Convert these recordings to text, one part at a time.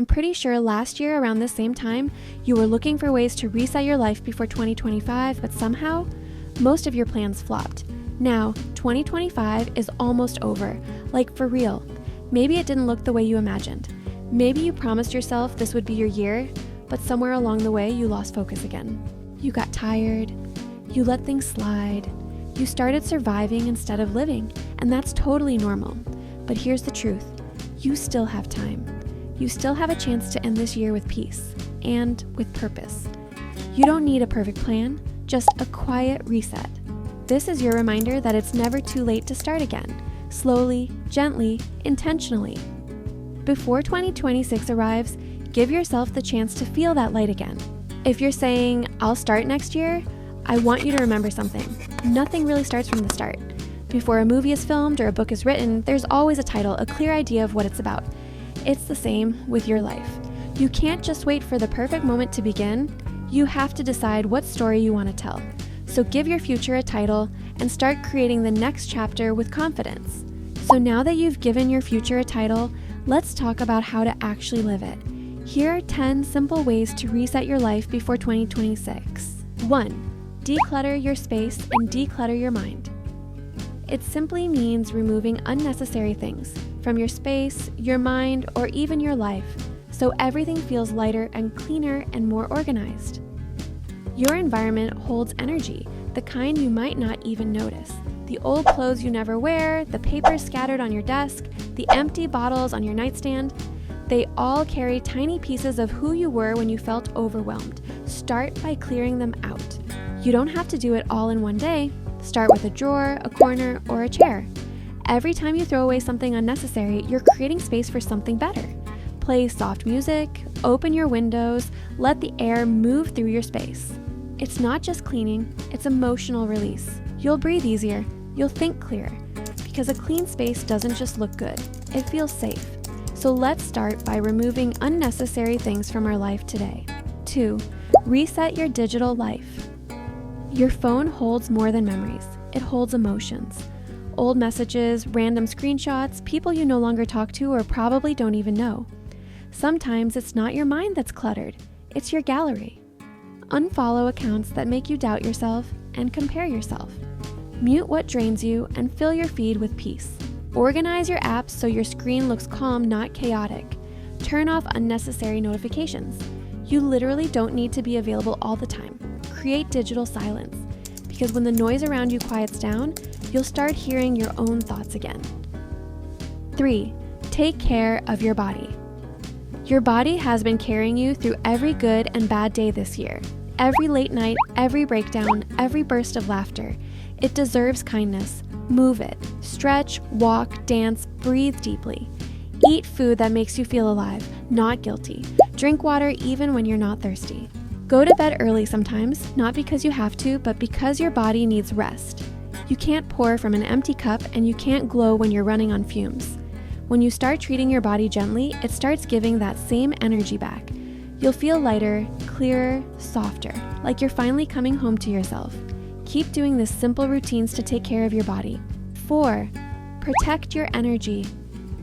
I'm pretty sure last year around this same time, you were looking for ways to reset your life before 2025, but somehow, most of your plans flopped. Now, 2025 is almost over, like for real. Maybe it didn't look the way you imagined. Maybe you promised yourself this would be your year, but somewhere along the way you lost focus again. You got tired, you let things slide, you started surviving instead of living, and that's totally normal. But here's the truth, you still have time. You still have a chance to end this year with peace and with purpose. You don't need a perfect plan, just a quiet reset. This is your reminder that it's never too late to start again, slowly, gently, intentionally. Before 2026 arrives, give yourself the chance to feel that light again. If you're saying, I'll start next year, I want you to remember something. Nothing really starts from the start. Before a movie is filmed or a book is written, there's always a title, a clear idea of what it's about. It's the same with your life. You can't just wait for the perfect moment to begin. You have to decide what story you want to tell. So give your future a title and start creating the next chapter with confidence. So now that you've given your future a title, let's talk about how to actually live it. Here are 10 simple ways to reset your life before 2026. 1. Declutter your space and declutter your mind. It simply means removing unnecessary things from your space, your mind, or even your life, so everything feels lighter and cleaner and more organized. Your environment holds energy, the kind you might not even notice. The old clothes you never wear, the papers scattered on your desk, the empty bottles on your nightstand, they all carry tiny pieces of who you were when you felt overwhelmed. Start by clearing them out. You don't have to do it all in one day. Start with a drawer, a corner, or a chair. Every time you throw away something unnecessary, you're creating space for something better. Play soft music, open your windows, let the air move through your space. It's not just cleaning, it's emotional release. You'll breathe easier, you'll think clearer, because a clean space doesn't just look good, it feels safe. So let's start by removing unnecessary things from our life today. 2. Reset your digital life. Your phone holds more than memories. It holds emotions. Old messages, random screenshots, people you no longer talk to or probably don't even know. Sometimes it's not your mind that's cluttered, it's your gallery. Unfollow accounts that make you doubt yourself and compare yourself. Mute what drains you and fill your feed with peace. Organize your apps so your screen looks calm, not chaotic. Turn off unnecessary notifications. You literally don't need to be available all the time. Create digital silence, because when the noise around you quiets down, you'll start hearing your own thoughts again. 3. Take care of your body. Your body has been carrying you through every good and bad day this year. Every late night, every breakdown, every burst of laughter. It deserves kindness. Move it. Stretch, walk, dance, breathe deeply. Eat food that makes you feel alive, not guilty. Drink water even when you're not thirsty. Go to bed early sometimes, not because you have to, but because your body needs rest. You can't pour from an empty cup, and you can't glow when you're running on fumes. When you start treating your body gently, it starts giving that same energy back. You'll feel lighter, clearer, softer, like you're finally coming home to yourself. Keep doing this simple routines to take care of your body. 4. Protect your energy.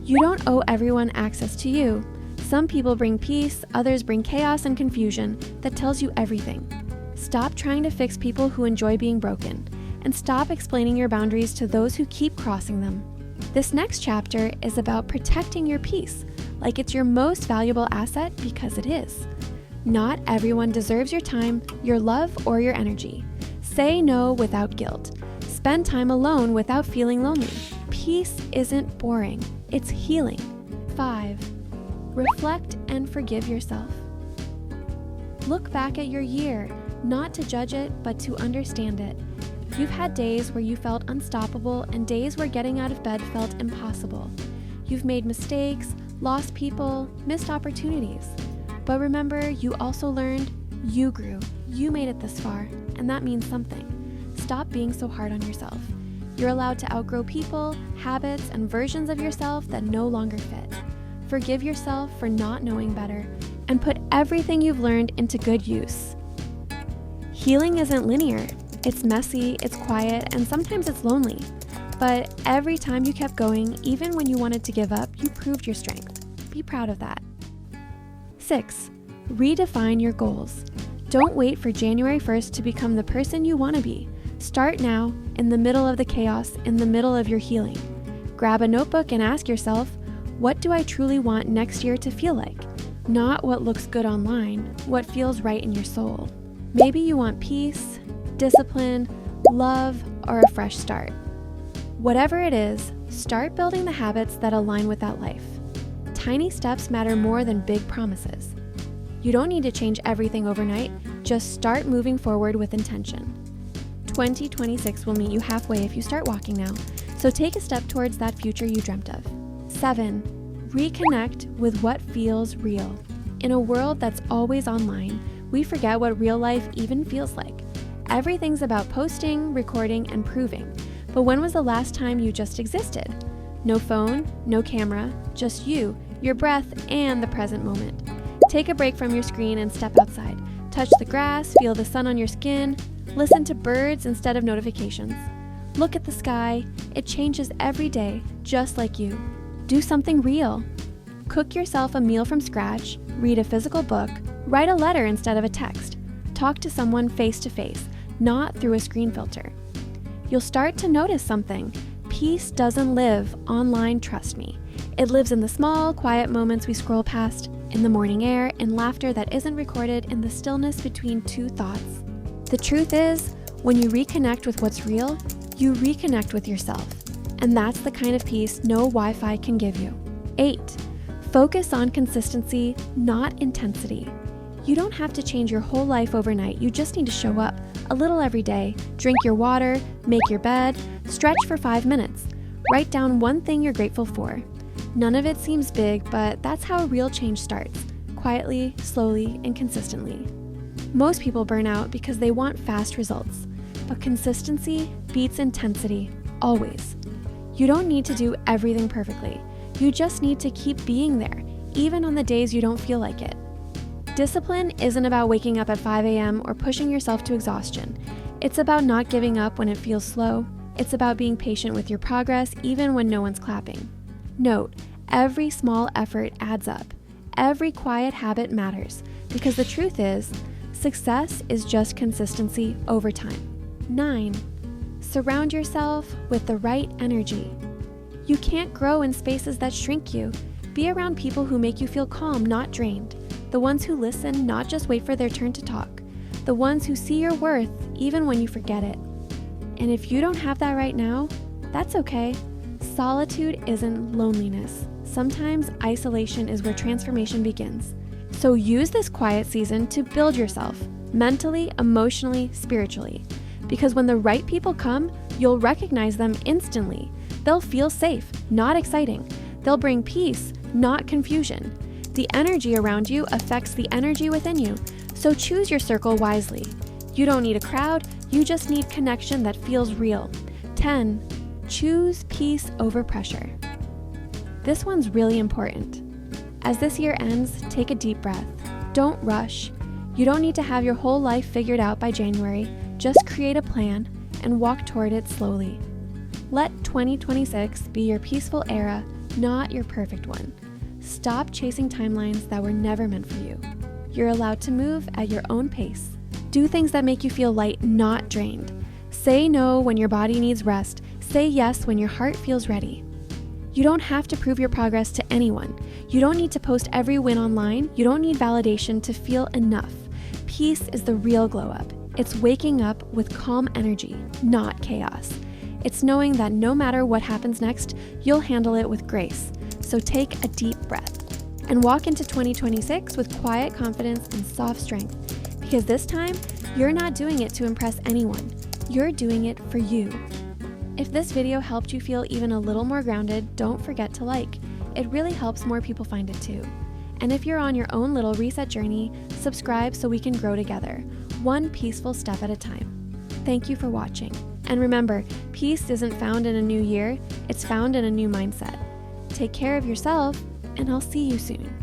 You don't owe everyone access to you. Some people bring peace, others bring chaos and confusion that tells you everything. Stop trying to fix people who enjoy being broken, and stop explaining your boundaries to those who keep crossing them. This next chapter is about protecting your peace, like it's your most valuable asset, because it is. Not everyone deserves your time, your love, or your energy. Say no without guilt. Spend time alone without feeling lonely. Peace isn't boring, it's healing. 5. Reflect and forgive yourself. Look back at your year, not to judge it, but to understand it. You've had days where you felt unstoppable and days where getting out of bed felt impossible. You've made mistakes, lost people, missed opportunities. But remember, you also learned, you grew, you made it this far, and that means something. Stop being so hard on yourself. You're allowed to outgrow people, habits, and versions of yourself that no longer fit. Forgive yourself for not knowing better, and put everything you've learned into good use. Healing isn't linear. It's messy, it's quiet, and sometimes it's lonely. But every time you kept going, even when you wanted to give up, you proved your strength. Be proud of that. 6. Redefine your goals. Don't wait for January 1st to become the person you want to be. Start now, in the middle of the chaos, in the middle of your healing. Grab a notebook and ask yourself, what do I truly want next year to feel like? Not what looks good online, what feels right in your soul. Maybe you want peace, discipline, love, or a fresh start. Whatever it is, start building the habits that align with that life. Tiny steps matter more than big promises. You don't need to change everything overnight, just start moving forward with intention. 2026 will meet you halfway if you start walking now, so take a step towards that future you dreamt of. 7. Reconnect with what feels real. In a world that's always online, we forget what real life even feels like. Everything's about posting, recording, and proving. But when was the last time you just existed? No phone, no camera, just you, your breath, and the present moment. Take a break from your screen and step outside. Touch the grass, feel the sun on your skin, listen to birds instead of notifications. Look at the sky. It changes every day, just like you. Do something real. Cook yourself a meal from scratch, read a physical book, write a letter instead of a text. Talk to someone face to face, not through a screen filter. You'll start to notice something. Peace doesn't live online, trust me. It lives in the small, quiet moments we scroll past, in the morning air, in laughter that isn't recorded, in the stillness between two thoughts. The truth is, when you reconnect with what's real, you reconnect with yourself. And that's the kind of peace no Wi-Fi can give you. 8. Focus on consistency, not intensity. You don't have to change your whole life overnight. You just need to show up a little every day, drink your water, make your bed, stretch for 5 minutes. Write down one thing you're grateful for. None of it seems big, but that's how real change starts, quietly, slowly, and consistently. Most people burn out because they want fast results, but consistency beats intensity, always. You don't need to do everything perfectly. You just need to keep being there, even on the days you don't feel like it. Discipline isn't about waking up at 5 a.m. or pushing yourself to exhaustion. It's about not giving up when it feels slow. It's about being patient with your progress even when no one's clapping. Note, every small effort adds up. Every quiet habit matters, because the truth is, success is just consistency over time. 9. Surround yourself with the right energy. You can't grow in spaces that shrink you. Be around people who make you feel calm, not drained. The ones who listen, not just wait for their turn to talk. The ones who see your worth, even when you forget it. And if you don't have that right now, that's okay. Solitude isn't loneliness. Sometimes isolation is where transformation begins. So use this quiet season to build yourself, mentally, emotionally, spiritually. Because when the right people come, you'll recognize them instantly. They'll feel safe, not exciting. They'll bring peace, not confusion. The energy around you affects the energy within you, so choose your circle wisely. You don't need a crowd, you just need connection that feels real. 10. Choose peace over pressure. This one's really important. As this year ends, take a deep breath. Don't rush. You don't need to have your whole life figured out by January. Just create a plan and walk toward it slowly. Let 2026 be your peaceful era, not your perfect one. Stop chasing timelines that were never meant for you. You're allowed to move at your own pace. Do things that make you feel light, not drained. Say no when your body needs rest. Say yes when your heart feels ready. You don't have to prove your progress to anyone. You don't need to post every win online. You don't need validation to feel enough. Peace is the real glow up. It's waking up with calm energy, not chaos. It's knowing that no matter what happens next, you'll handle it with grace. So take a deep breath and walk into 2026 with quiet confidence and soft strength. Because this time, you're not doing it to impress anyone. You're doing it for you. If this video helped you feel even a little more grounded, don't forget to like. It really helps more people find it too. And if you're on your own little reset journey, subscribe so we can grow together, one peaceful step at a time. Thank you for watching. And remember, peace isn't found in a new year, it's found in a new mindset. Take care of yourself, and I'll see you soon.